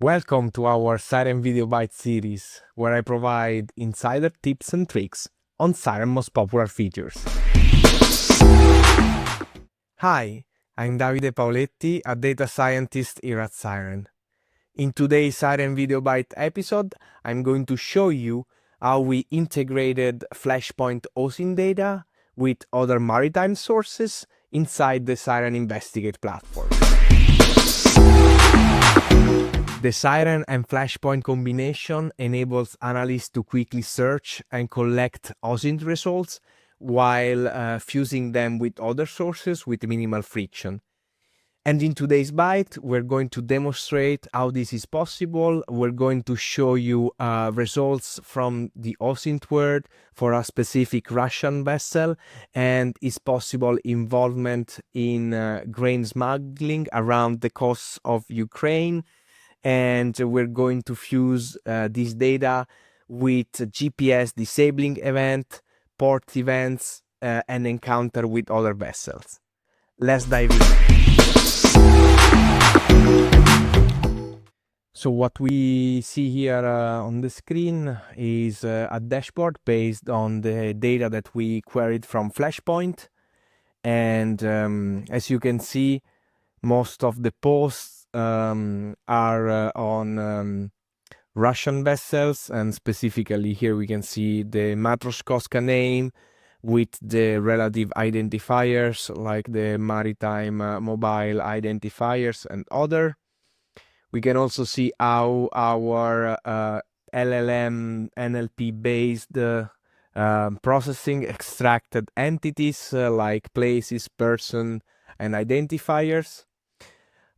Welcome to our Siren Video Byte series, where I provide insider tips and tricks on Siren most popular features. Hi, I'm David Paoletti, a data scientist here at Siren. In today's Siren Video Byte episode, I'm going to show you how we integrated Flashpoint OSINT data with other maritime sources inside the Siren Investigate platform. The Siren and Flashpoint combination enables analysts to quickly search and collect OSINT results while fusing them with other sources with minimal friction. And in today's byte, we're going to demonstrate how this is possible. We're going to show you results from the OSINT word for a specific Russian vessel and its possible involvement in grain smuggling around the coasts of Ukraine. And we're going to fuse this data with GPS disabling event, port events, and encounter with other vessels. Let's dive in. So what we see here on the screen is a dashboard based on the data that we queried from Flashpoint. And as you can see, most of the posts are on Russian vessels, and specifically here we can see the Matros name with the relative identifiers like the Maritime mobile identifiers and other. We can also see how our LLM NLP based processing extracted entities like places, person, and identifiers.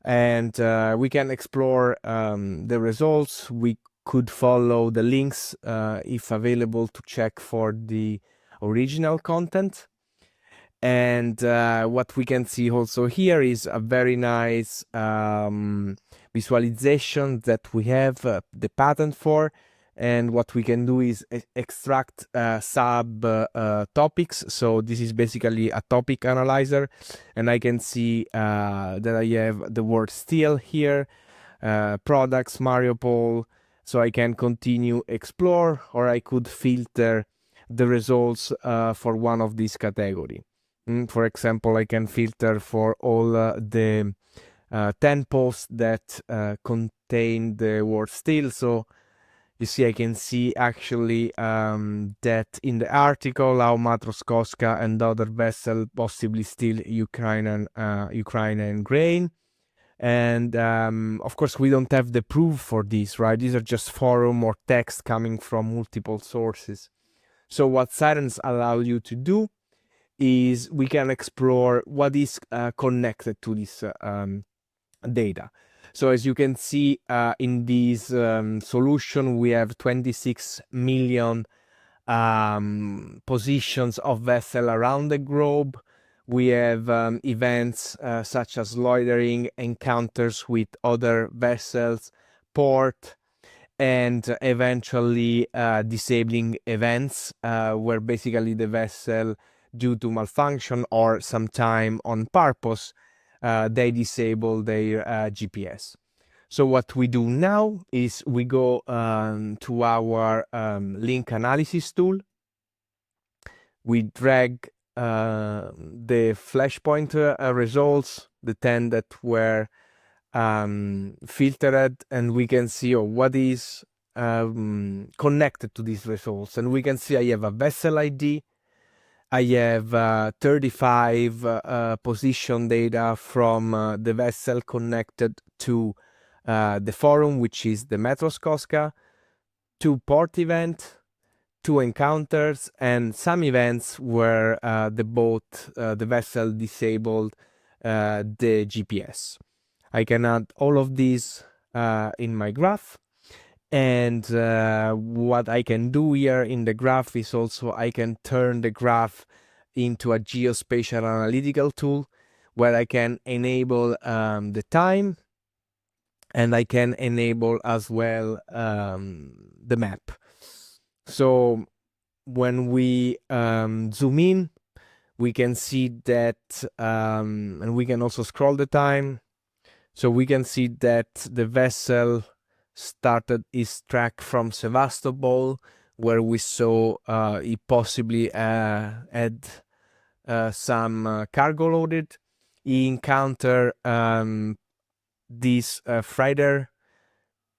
And we can explore the results. We could follow the links if available to check for the original content. And what we can see also here is a very nice visualization that we have the pattern for. And what we can do is extract sub topics. So this is basically a topic analyzer, and I can see that I have the word steel here, products, Mariupol. So I can continue explore, or I could filter the results for one of these category. For example, I can filter for all the 10 posts that contain the word steel. So you see, I can see actually that in the article how Matros and other vessels possibly steal Ukrainian grain. And of course, we don't have the proof for this, right? These are just forum or text coming from multiple sources. So what Sirens allow you to do is we can explore what is connected to this data. So as you can see in this solution, we have 26 million positions of vessel around the globe. We have events such as loitering, encounters with other vessels, port, and eventually disabling events where basically the vessel, due to malfunction or sometime on purpose, they disable their GPS. So what we do now is we go to our link analysis tool. We drag the Flashpoint results, the 10 that were filtered, and we can see what is connected to these results. And we can see I have a vessel ID, I have 35 position data from the vessel connected to the forum, which is the Matros, 2 port event, 2 encounters, and some events where the vessel disabled the GPS. I can add all of these in my graph. And what I can do here in the graph is also I can turn the graph into a geospatial analytical tool where I can enable the time, and I can enable as well the map. So when we zoom in, we can see that, and we can also scroll the time. So we can see that the vessel started his track from Sevastopol, where we saw he possibly had some cargo loaded. He encountered this freighter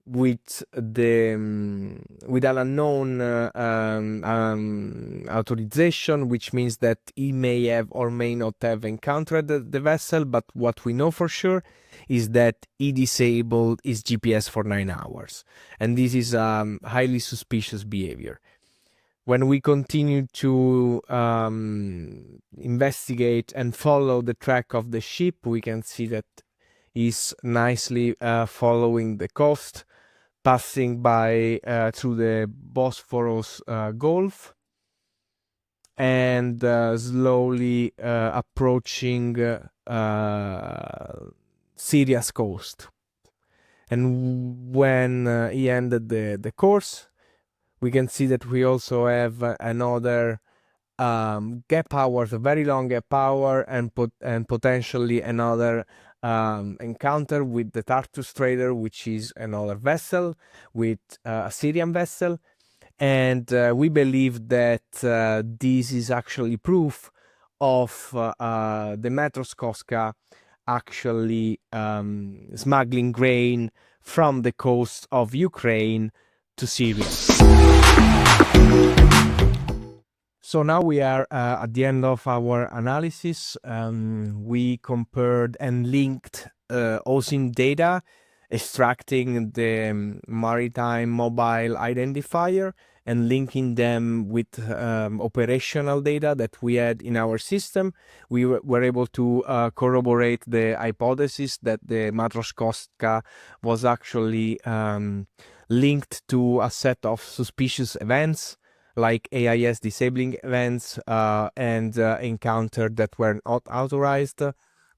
with with an unknown authorization, which means that he may have or may not have encountered the vessel, but what we know for sure is that he disabled his GPS for 9 hours, and this is highly suspicious behavior. When we continue to investigate and follow the track of the ship, we can see that he's nicely following the coast, passing by through the Bosphorus Gulf, and slowly approaching Syria's coast. And when he ended the course, we can see that we also have another gap hour, a very long gap hour, and potentially another encounter with the Tartus trader, which is another vessel with a Syrian vessel. And we believe that this is actually proof of the Matros Koska actually smuggling grain from the coast of Ukraine to Syria. So now we are at the end of our analysis. We compared and linked OSINT data, extracting the Maritime mobile identifier and linking them with operational data that we had in our system. We were able to corroborate the hypothesis that the Matros Koska was actually linked to a set of suspicious events, like AIS disabling events and encounters that were not authorized,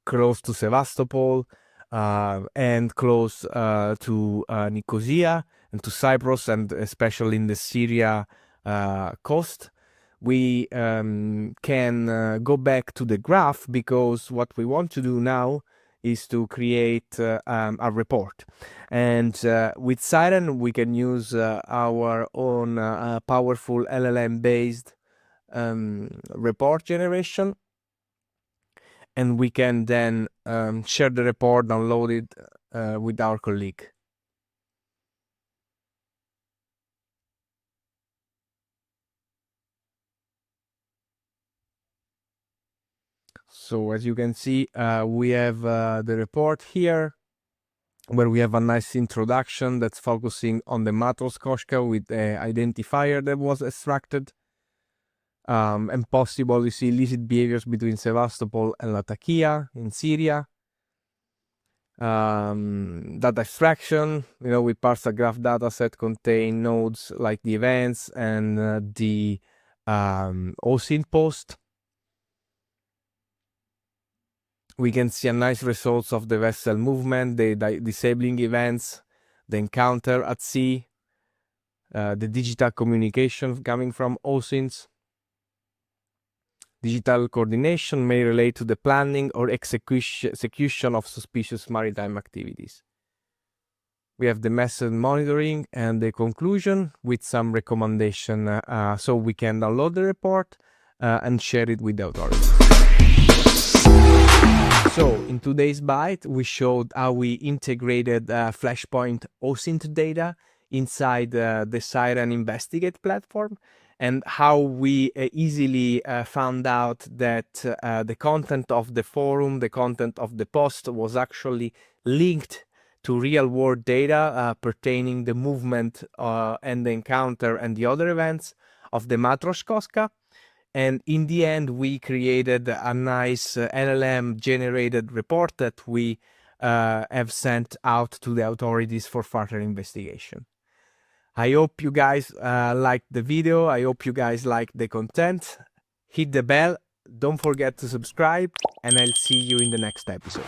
close to Sevastopol and close to Nicosia and to Cyprus, and especially in the Syria coast. We can go back to the graph, because what we want to do now is to create a report. And with Siren, we can use our own powerful LLM-based report generation. And we can then share the report, download it with our colleague. So as you can see, we have the report here, where we have a nice introduction that's focusing on the Matros Koska with the identifier that was extracted, and possible, you see, illicit behaviors between Sevastopol and Latakia in Syria. Data extraction, we parse a graph dataset contain nodes like the events and the OSINT post. We can see a nice results of the vessel movement, the disabling events, the encounter at sea, the digital communication coming from OSINTs. Digital coordination may relate to the planning or execution of suspicious maritime activities. We have the method monitoring and the conclusion with some recommendation, so we can download the report and share it with the authorities. So in today's bite, we showed how we integrated Flashpoint OSINT data inside the Siren Investigate platform, and how we easily found out that the content of the forum, the content of the post, was actually linked to real-world data pertaining the movement and the encounter and the other events of the Matros Koska. And in the end, we created a nice LLM-generated report that we have sent out to the authorities for further investigation. I hope you guys liked the video. I hope you guys liked the content. Hit the bell. Don't forget to subscribe, and I'll see you in the next episode.